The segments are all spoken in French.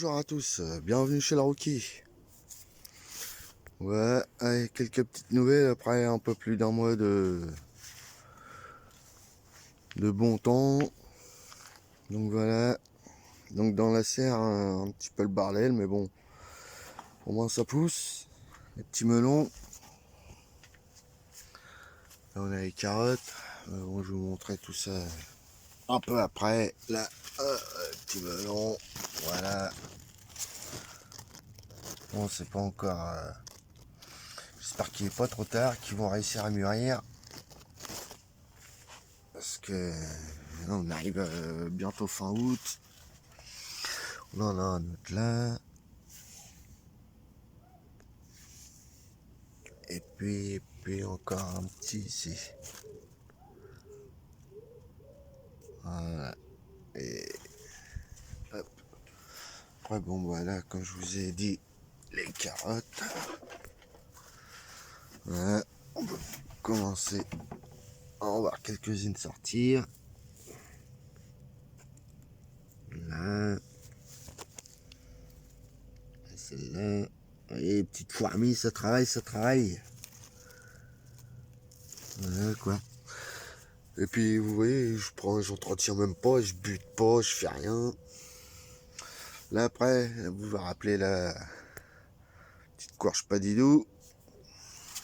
Bonjour à tous, bienvenue chez la Rookie. Ouais, allez, quelques petites nouvelles après un peu plus d'un mois de bon temps. Donc voilà, donc dans la serre un petit peu le bordel, mais bon, au moins ça pousse. Les petits melons. Là on a les carottes. Bon, je vais vous montrer tout ça un peu après. Là, petit melon, voilà. Bon, c'est pas encore. J'espère qu'il est pas trop tard, qu'ils vont réussir à mûrir. Parce que là, on arrive bientôt fin août. On en a un autre là. Et puis encore un petit ici. Voilà. Et hop. Après, bon, voilà, comme je vous ai dit, les carottes. Voilà. On peut commencer à en voir quelques-unes sortir. Là. Celle-là. Vous voyez, petite fourmi, ça travaille, ça travaille. Voilà, quoi. Et puis, vous voyez, j'entretiens même pas, je bute pas, je fais rien. Là, après, vous vous rappelez la petite courge padidou.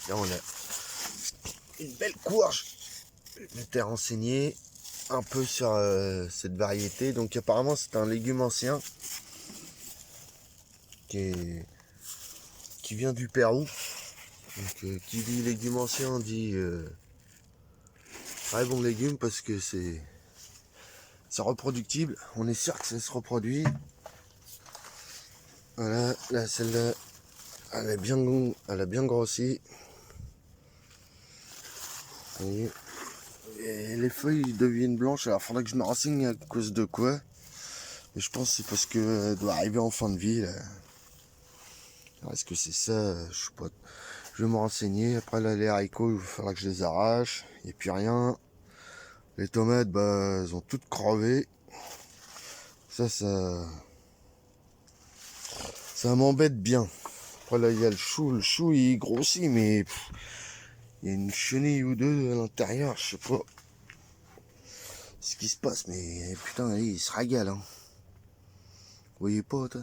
Là, on a une belle courge. Je m'étais renseigné un peu sur cette variété. Donc, apparemment, c'est un légume ancien qui vient du Pérou. Donc, qui dit légume ancien dit très bon légume parce que c'est reproductible. On est sûr que ça se reproduit. Voilà, là, celle-là, elle a bien grossi. Vous voyez. Et les feuilles deviennent blanches. Alors, il faudrait que je me renseigne à cause de quoi. Mais je pense que c'est parce qu'elle doit arriver en fin de vie. Là. Alors, est-ce que c'est ça? Je sais pas. Je vais me renseigner. Après, là, les haricots, il va falloir que je les arrache. Il n'y a plus rien. Les tomates, bah, elles ont toutes crevé. Ça m'embête bien. Après, là, il y a le chou. Le chou, il grossit, mais il y a une chenille ou deux à l'intérieur. Je sais pas ce qui se passe, mais putain, il se régale. Hein. Vous voyez pas, toi?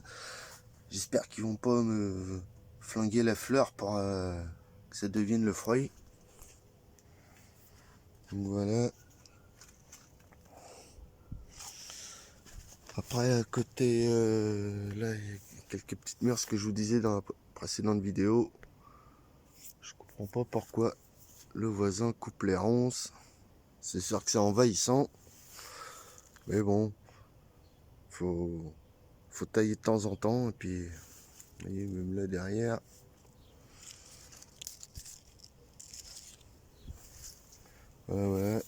J'espère qu'ils vont pas me flinguer la fleur pour que ça devienne le fruit. Donc voilà. Après, à côté, là, il y a quelques petites mûres, ce que je vous disais dans la précédente vidéo. Je comprends pas pourquoi le voisin coupe les ronces. C'est sûr que c'est envahissant. Mais bon, faut tailler de temps en temps. Et puis, vous voyez, même là derrière. Voilà, voilà.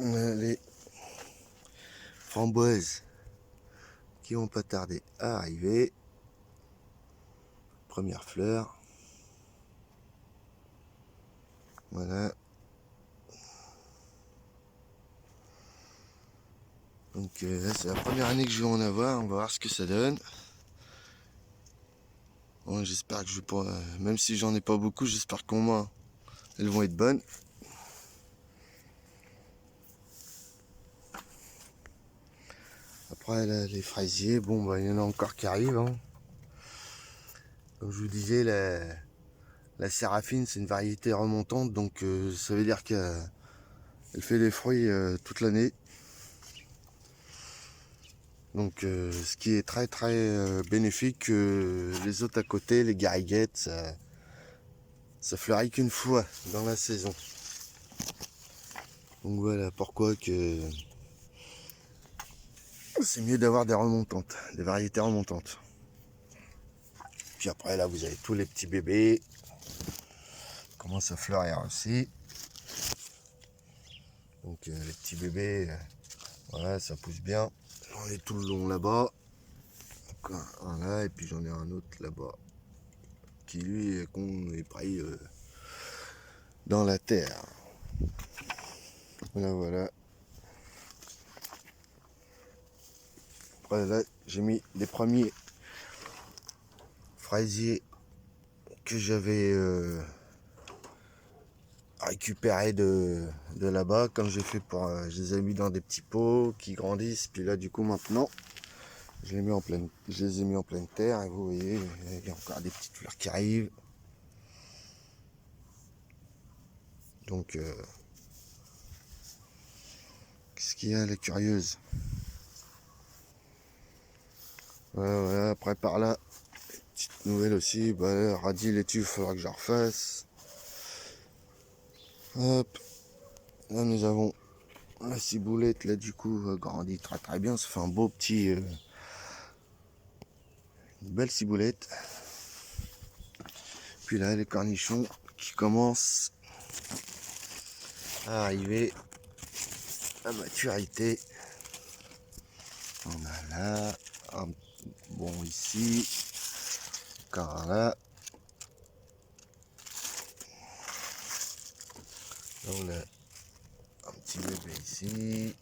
On a les framboises qui vont pas tarder à arriver. Première fleur. Voilà. Donc là, c'est la première année que je vais en avoir. On va voir ce que ça donne. Bon, j'espère que je vais pas... même si j'en ai pas beaucoup, j'espère qu'au moins elles vont être bonnes. Après, là, les fraisiers, bon, bah, il y en a encore qui arrivent. Hein. Comme je vous disais, la séraphine, c'est une variété remontante. Donc, ça veut dire qu'elle fait des fruits toute l'année. Donc, ce qui est très très bénéfique. Les autres à côté, les gariguettes, ça fleurit qu'une fois dans la saison. Donc voilà pourquoi que c'est mieux d'avoir des remontantes, des variétés remontantes. Puis après là vous avez tous les petits bébés. Commence à fleurir aussi. Donc les petits bébés, voilà, ça pousse bien. J'en ai tout le long là-bas. Un là et puis j'en ai un autre là-bas. Qui lui est pris dans la terre. Voilà, voilà. Après là, j'ai mis les premiers fraisiers que j'avais récupérés de là-bas, comme j'ai fait pour... je les ai mis dans des petits pots qui grandissent. Puis là, du coup, maintenant, je les ai mis en pleine terre. Et vous voyez, il y a encore des petites fleurs qui arrivent. Donc, qu'est-ce qu'il y a, la curieuse? Voilà, après par là, petite nouvelle aussi, radis laitue, il faudra que je refasse. Hop, là nous avons la ciboulette, là du coup, grandit très très bien, ça fait un beau petit, une belle ciboulette. Puis là, les cornichons qui commencent à arriver à maturité. On a là, un bon ici, encore là. Là on a un petit bébé ici.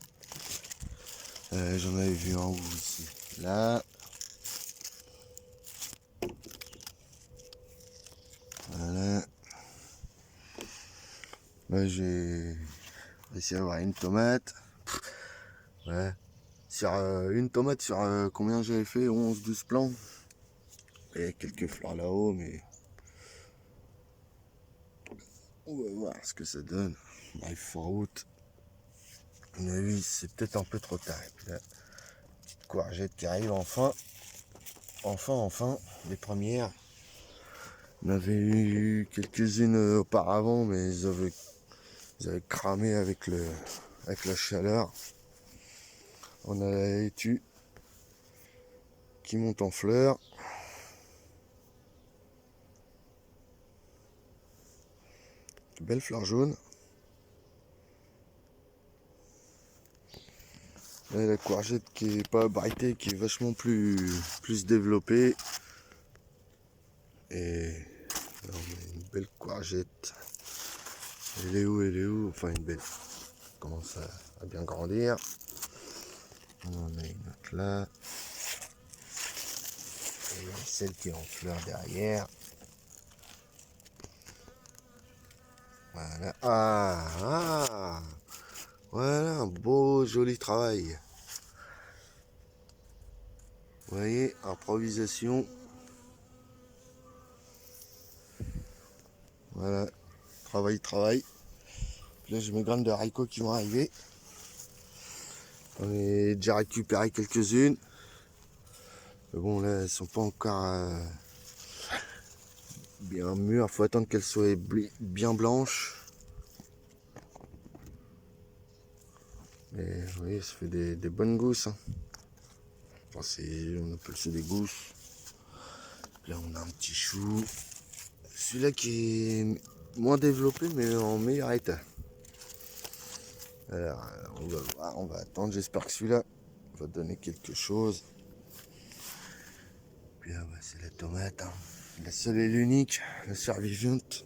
J'en avais vu un où ici. Là. Voilà. Là j'ai réussi à avoir une tomate. Ouais. Sur une tomate sur combien j'avais fait, 11-12 plants. Il y a quelques fleurs là-haut, mais on va voir ce que ça donne. On arrive fin août. Mais oui, c'est peut-être un peu trop tard. Et puis là, petite courgette qui arrive enfin. Enfin, les premières. On avait eu quelques-unes auparavant, mais ils avaient cramé avec la chaleur. On a la laitue qui monte en fleurs. De belles fleurs jaunes. Là, la courgette qui est pas abritée, qui est vachement plus développée. Et là, on a une belle courgette. Elle est où? Enfin, une belle. Elle commence à bien grandir. On en a une autre là. Et celle qui est en fleurs derrière. Voilà. Voilà, un beau, joli travail. Vous voyez, improvisation. Voilà, travail. Puis là, j'ai mes graines de haricots qui vont arriver. J'en ai déjà récupéré quelques-unes. Mais bon, là, elles sont pas encore bien mûres. Faut attendre qu'elles soient bien blanches. Mais vous voyez, ça fait des bonnes gousses. Hein. Enfin, on appelle ça des gousses. Là, on a un petit chou. Celui-là qui est moins développé, mais en meilleur état. Alors, on va voir, on va attendre. J'espère que celui-là va donner quelque chose. Puis là, c'est la tomate. Hein. La seule et l'unique, la survivante.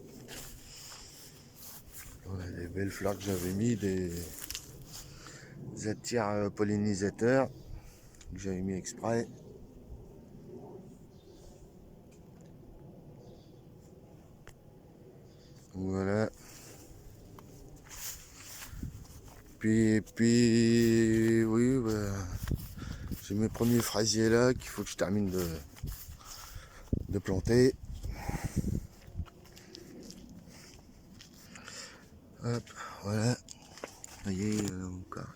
On a des belles fleurs que j'avais mis, des attires pollinisateurs que j'avais mis exprès. Voilà. Puis oui, j'ai mes premiers fraisiers là qu'il faut que je termine de planter. Hop, voilà. Vous voyez, il y en a encore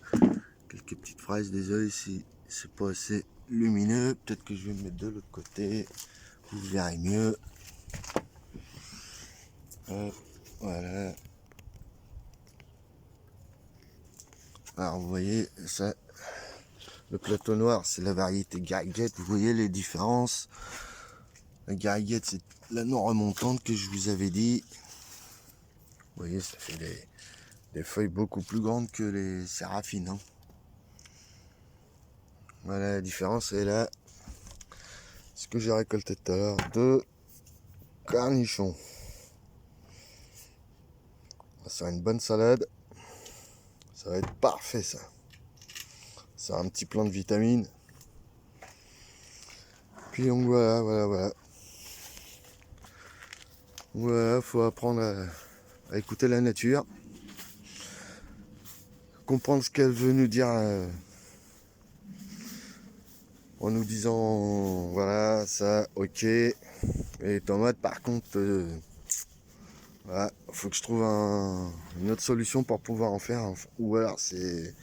quelques petites fraises. Désolé si c'est pas assez lumineux. Peut-être que je vais me mettre de l'autre côté. Vous verrez mieux. Hop, voilà. Alors vous voyez, ça, le plateau noir, c'est la variété Gariguette. Vous voyez les différences. La Gariguette, c'est la non remontante que je vous avais dit. Vous voyez, ça fait des feuilles beaucoup plus grandes que les séraphines. Hein. Voilà, la différence est là. Ce que j'ai récolté tout à l'heure, 2 cornichons. Ça sera une bonne salade. Ça va être parfait, ça. Ça a un petit plein de vitamines. Puis donc voilà. Voilà, faut apprendre à écouter la nature, comprendre ce qu'elle veut nous dire en nous disant voilà, ça, ok. Et tomates, par contre, voilà, faut que je trouve une autre solution pour pouvoir en faire. Ou alors je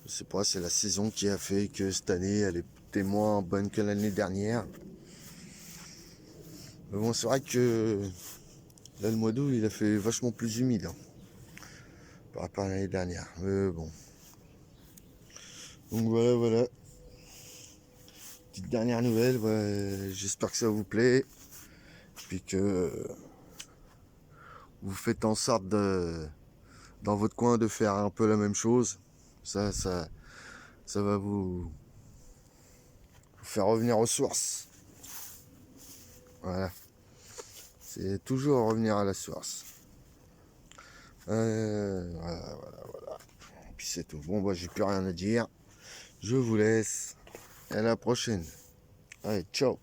sais pas, c'est la saison qui a fait que cette année, elle était moins bonne que l'année dernière. Mais bon, c'est vrai que là, le mois d'août, il a fait vachement plus humide par rapport à l'année dernière. Mais bon. Donc voilà. Petite dernière nouvelle, j'espère que ça vous plaît. Puis que vous faites en sorte dans votre coin de faire un peu la même chose. Ça va vous faire revenir aux sources. Voilà. C'est toujours revenir à la source. Voilà. Puis c'est tout. Bon, j'ai plus rien à dire. Je vous laisse. À la prochaine. Allez, ciao.